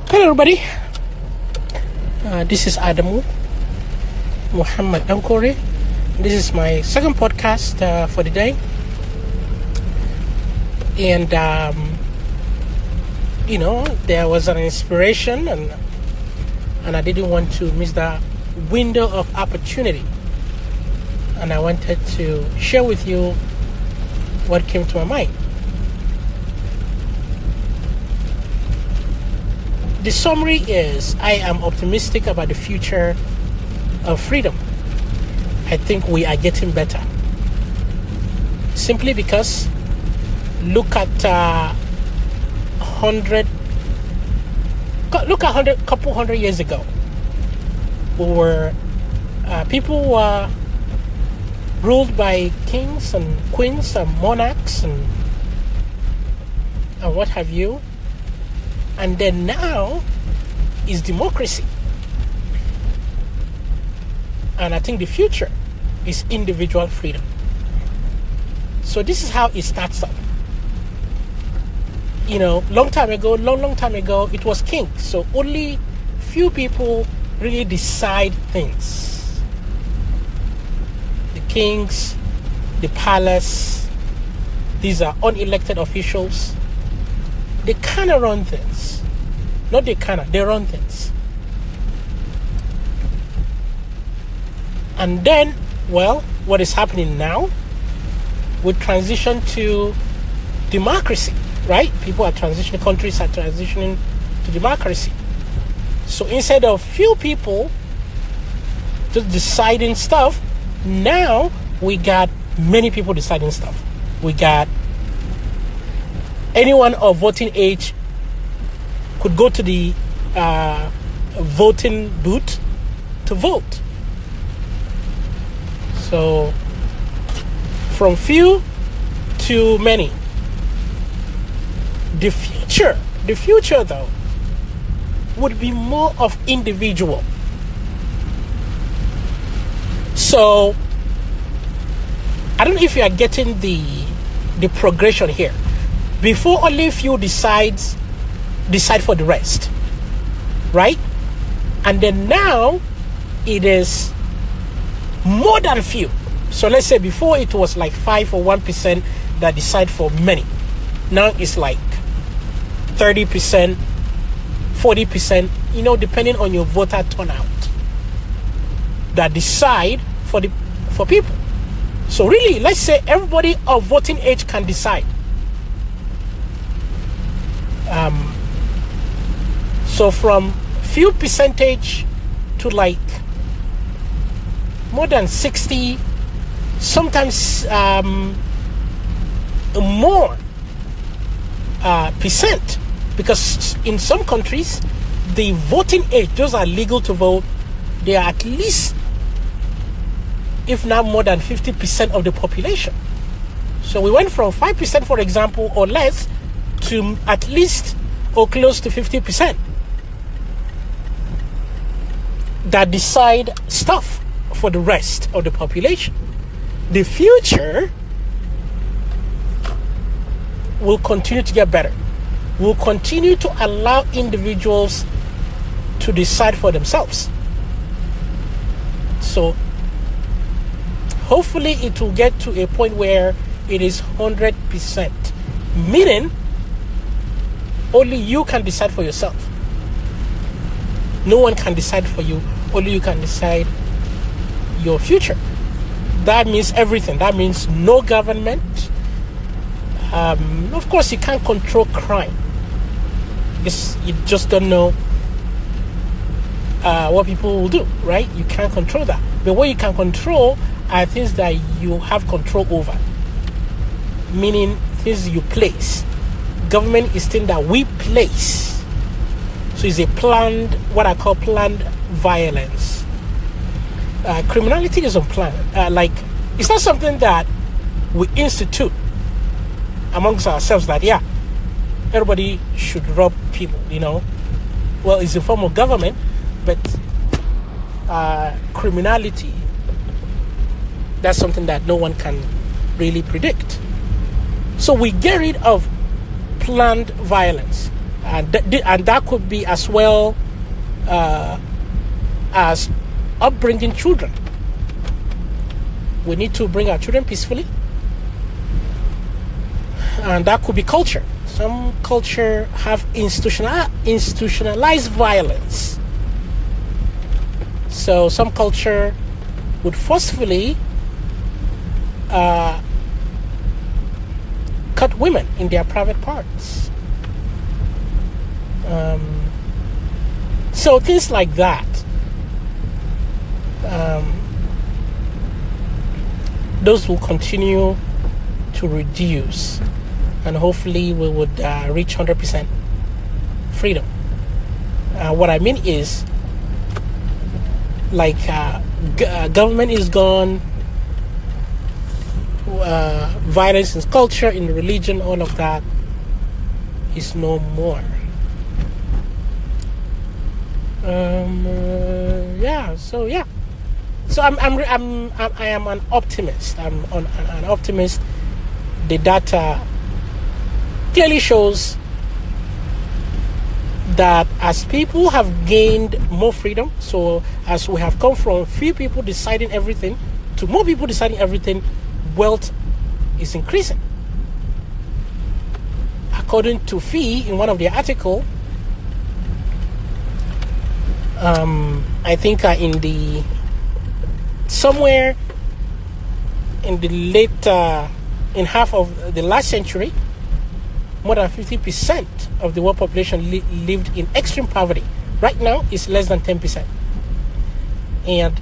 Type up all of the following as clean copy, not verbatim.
Hello, everybody. This is Adamu Muhammad Ankore. This is my second podcast for the day. And, there was an inspiration and I didn't want to miss that window of opportunity. And I wanted to share with you what came to my mind. The summary is, I am optimistic about the future of freedom. I think we are getting better. Simply because, look at couple hundred years ago, people were ruled by kings and queens and monarchs and what have you. And then now is democracy. And I think the future is individual freedom. So this is how it starts up. Long time ago, it was kings. So only few people really decide things. The kings, the palace, these are unelected officials. They kind of run things. They run things. And then, what is happening now? We transition to democracy, right? Countries are transitioning to democracy. So instead of few people just deciding stuff, now we got many people deciding stuff. We got anyone of voting age could go to the voting booth to vote. So, from few to many. The future though, would be more of individual. So, I don't know if you are getting the progression here. Before, only few decide for the rest, right? And then now it is more than few. So let's say before it was like 5 or 1% that decide for many. Now it's like 30%, 40%, depending on your voter turnout, that decide for people. So really, let's say everybody of voting age can decide. So from few percentage to like more than 60, sometimes more percent, because in some countries the voting age, those are legal to vote, they are at least, if not more than 50% of the population. So we went from 5%, for example, or less, to at least or close to 50% that decide stuff for the rest of the population. The future will continue to get better. We'll continue to allow individuals to decide for themselves. So hopefully it will get to a point where it is 100%, meaning only you can decide for yourself. No one can decide for you. Only you can decide your future. That means everything. That means no government. Of course, you can't control crime, because you just don't know what people will do, right? You can't control that. But what you can control are things that you have control over, meaning things you place. Government is thing that we place. So it's a planned, what I call planned violence. Criminality is unplanned. It's not something that we institute amongst ourselves that, everybody should rob people, Well, it's a form of government, but criminality, that's something that no one can really predict. So we get rid of planned violence. and that could be as well as upbringing children. We need to bring our children peacefully, and that could be culture. Some culture have institutionalized violence. So some culture would forcefully cut women in their private parts. So things like that. Those will continue to reduce, and hopefully we would reach 100% freedom. What I mean is, like, government is gone, violence in culture, in religion, all of that is no more. So I am an optimist. I'm an optimist. The data clearly shows that as people have gained more freedom, so as we have come from few people deciding everything to more people deciding everything, wealth is increasing. According to FEE, in one of their articles, I think somewhere in the late in half of the last century, more than 50% of the world population lived in extreme poverty. Right now, it's less than 10%. And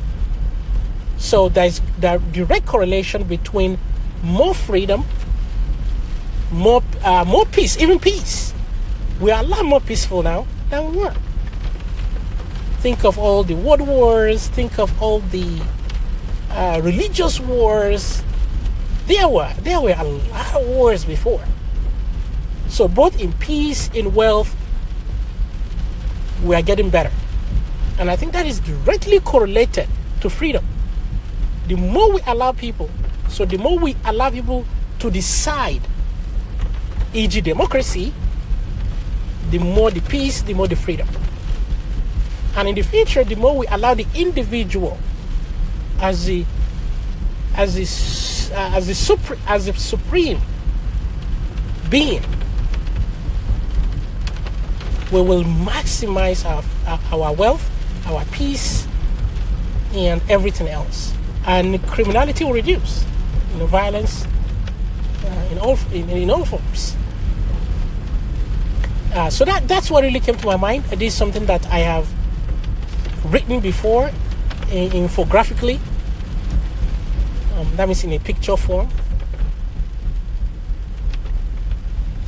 so there's the direct correlation between more freedom, more peace, even peace. We are a lot more peaceful now than we were. Think of all the world wars. Think of all the religious wars. There were a lot of wars before. So both in peace, in wealth, we are getting better. And I think that is directly correlated to freedom. The more we allow people to decide, e.g. democracy, the more the peace, the more the freedom. And in the future, the more we allow the individual as the supreme being, we will maximize our wealth, our peace, and everything else. And criminality will reduce. Violence in all forms. So that's what really came to my mind. It is something that I have written before, infographically. That means in a picture form.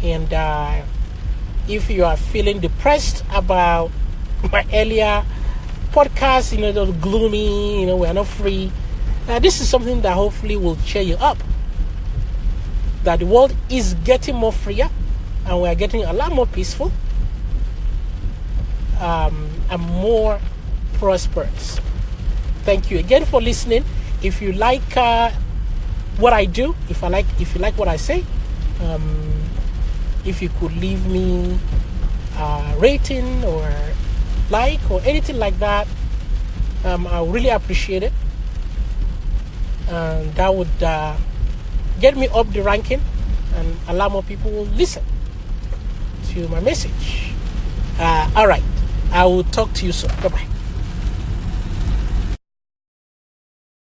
And if you are feeling depressed about my earlier podcast, those gloomy, we are not free. This is something that hopefully will cheer you up. That the world is getting more freer, and we are getting a lot more peaceful, and more prosperous. Thank you again for listening. If you like what I do, if you like what I say, if you could leave me a rating or like or anything like that, I would really appreciate it. And that would get me up the ranking and allow more people to listen to my message. All right. I will talk to you soon. Bye-bye.